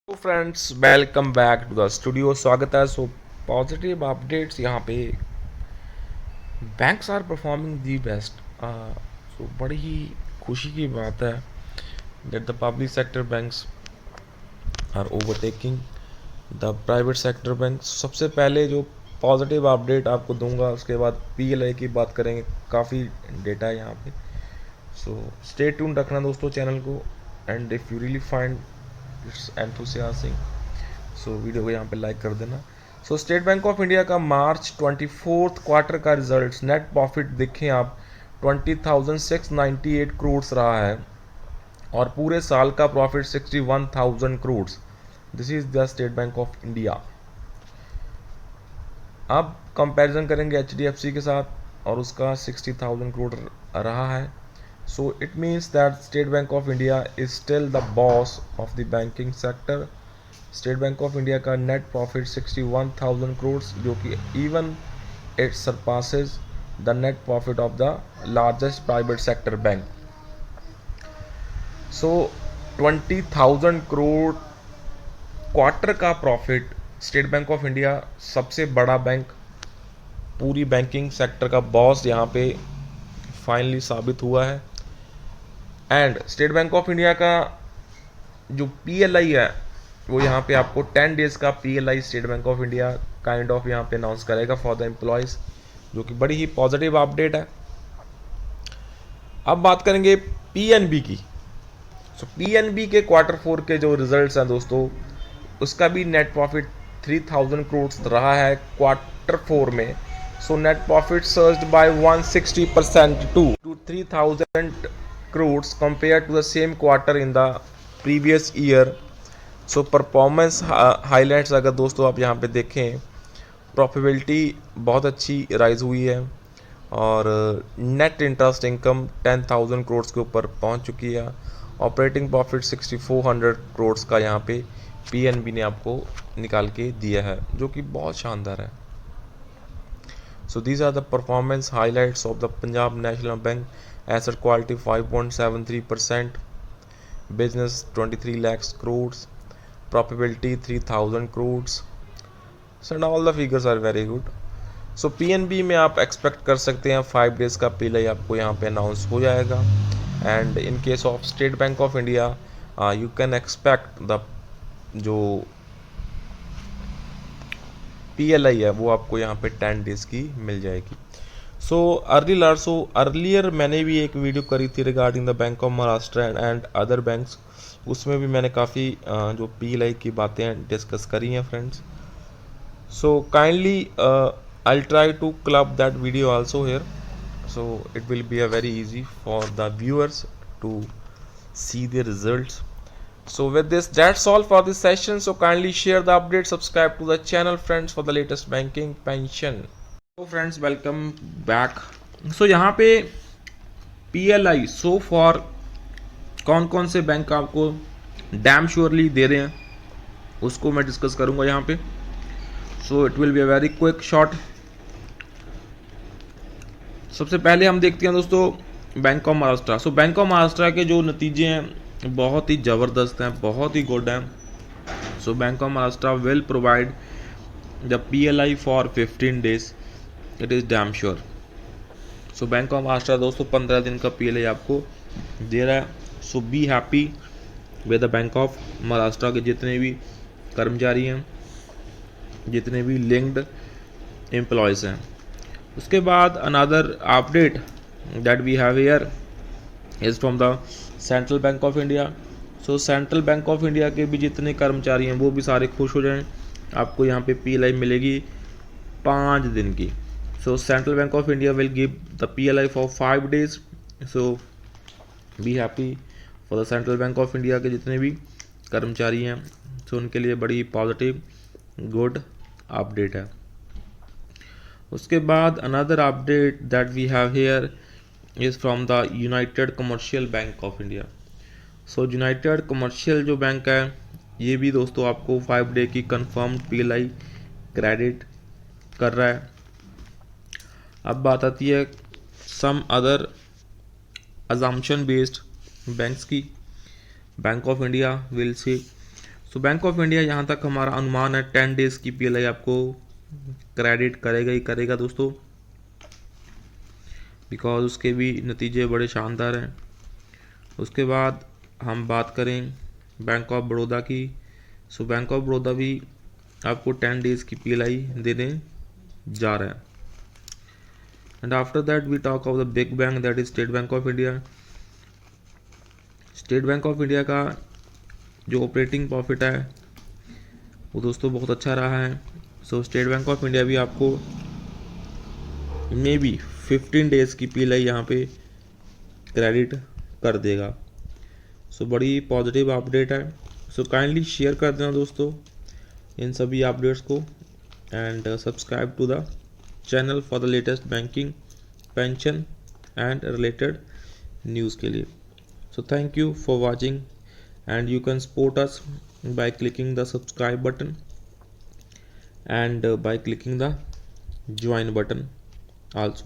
तो friends welcome back to the studio. स्वागत है। सो पॉजिटिव अपडेट्स यहाँ पे banks are performing the best. So बड़ी ही खुशी की बात है that the public sector banks are overtaking the private sector banks. सबसे पहले जो पॉजिटिव अपडेट आपको दूंगा, उसके बाद पीएलआई की बात करेंगे। काफ़ी डेटा है यहाँ पे, सो स्टे ट्यून रखना दोस्तों चैनल को। And if you really find it's enthusiasing, so video को यहाँ पे लाइक कर देना। So state bank of India का मार्च 24 क्वार्टर का रिजल्ट्स, नेट प्रॉफिट देखें आप 20,698 करोड़ रहा है और पूरे साल का profit 61,000 crore. This is the state bank of India. अब कंपैरिजन करेंगे एचडीएफसी के साथ और उसका 60,000 करोड़ रहा है। So it means that state bank of India is still the boss of the banking sector. State bank of India का नेट प्रॉफिट 61,000 करोड़, जो कि even it surpasses the net profit of the largest private sector bank. So 20,000 crore quarter का profit, state bank of India सबसे बड़ा bank, पूरी banking sector का boss यहाँ पे फाइनली साबित हुआ है। And state bank of India का जो पीएलआई है वो यहाँ पे आपको 10 डेज का PLI state bank of India kind of यहाँ पे अनाउंस करेगा फॉर द एम्प्लॉयज़, जो कि बड़ी ही पॉजिटिव अपडेट है। अब बात करेंगे पीएनबी की। सो पीएनबी के Q4 के जो रिजल्ट्स हैं दोस्तों, उसका भी नेट प्रॉफिट 3,000 करोड़ रहा है Q4 में। So net profit surged by 160% to 3,000 crore compare to the same quarter in the previous year. So performance highlights अगर दोस्तों आप यहाँ पे देखें, प्रॉफिटेबिलिटी बहुत अच्छी राइज हुई है और नेट इंटरेस्ट इनकम 10,000 करोड़ के ऊपर पहुँच चुकी है। ऑपरेटिंग प्रॉफिट 6,400 करोड़ का यहाँ पे पीएनबी ने आपको निकाल के दिया है, जो कि बहुत शानदार है। So these are the performance highlights of the Punjab national bank. Asset quality 5.73%, business 23 lakh crore, profitability 3,000 crores, and all the figures are very good. So PNB में आप एक्सपेक्ट कर सकते हैं 5 डेज का पीएलआई आपको यहाँ पे अनाउंस हो जाएगा। And in case of state bank of India you can expect the जो पीएलआई है वो आपको यहाँ पे 10 डेज की मिल जाएगी। सो अर्लियर मैंने भी एक वीडियो करी थी regarding the bank of Maharashtra and other banks. उसमें भी मैंने काफ़ी जो पीएलआई की बातें डिस्कस करी हैं friends. So kindly I'll try to club that video also here, so it will be a very easy for the viewers to see the results. So with this, that's all for this session. So kindly share the update, subscribe to the channel friends for the latest banking pension. So friends, welcome back. So यहाँ पे PLI so far कौन कौन से bank आपको dam surely they रहे हैं उसको मैं डिस्कस करूँगा यहाँ पे। So it will be a very quick short. सबसे पहले हम देखते हैं दोस्तों bank of Maharashtra. So bank of Maharashtra के जो नतीजे हैं बहुत ही ज़बरदस्त हैं, बहुत ही गुड हैं। So bank of Maharashtra will provide the PLI for 15 days, it is damn sure. So bank of Maharashtra दोस्तों 15 दिन का पीएलआई आपको दे रहा है। So be happy with the bank of Maharashtra के जितने भी कर्मचारी हैं, जितने भी लिंक्ड एम्प्लॉयज़ हैं। उसके बाद another update that we have here is from the central bank of India. So central bank of India के भी जितने कर्मचारी हैं वो भी सारे खुश हो जाएं। आपको यहाँ पे पीएलआई मिलेगी 5 दिन की। सो central bank of India will give the PLI for 5 days. So be happy for the central bank of India के जितने भी कर्मचारी हैं। सो उनके लिए बड़ी पॉजिटिव गुड अपडेट है। उसके बाद another update that we have here is from the United Commercial Bank of India. So United Commercial जो बैंक है ये भी दोस्तों आपको 5 डे की कंफर्म पीएलआई क्रेडिट कर रहा है। अब बात आती है some other assumption based banks की। Bank of India will see so bank of India यहाँ तक हमारा अनुमान है 10 डेज़ की PLI आपको क्रेडिट करेगा ही करेगा दोस्तों, बिकॉज उसके भी नतीजे बड़े शानदार हैं। उसके बाद हम बात करें बैंक ऑफ बड़ौदा की। सो बैंक ऑफ बड़ौदा भी आपको 10 डेज़ की PLI देने जा रहा है। And after that we talk of the big bank, that is State bank of India. State bank of India का जो ऑपरेटिंग प्रॉफिट है वो दोस्तों बहुत अच्छा रहा है। सो स्टेट बैंक ऑफ इंडिया भी आपको मे बी 15 डेज़ की PLI यहाँ पे क्रेडिट कर देगा। सो बड़ी पॉजिटिव अपडेट है। सो काइंडली शेयर कर देना दोस्तों इन सभी अपडेट्स को, and subscribe to the channel for the latest banking, pension and related news के लिए। So thank you for watching, and you can support us by clicking the subscribe button and by clicking the join button also.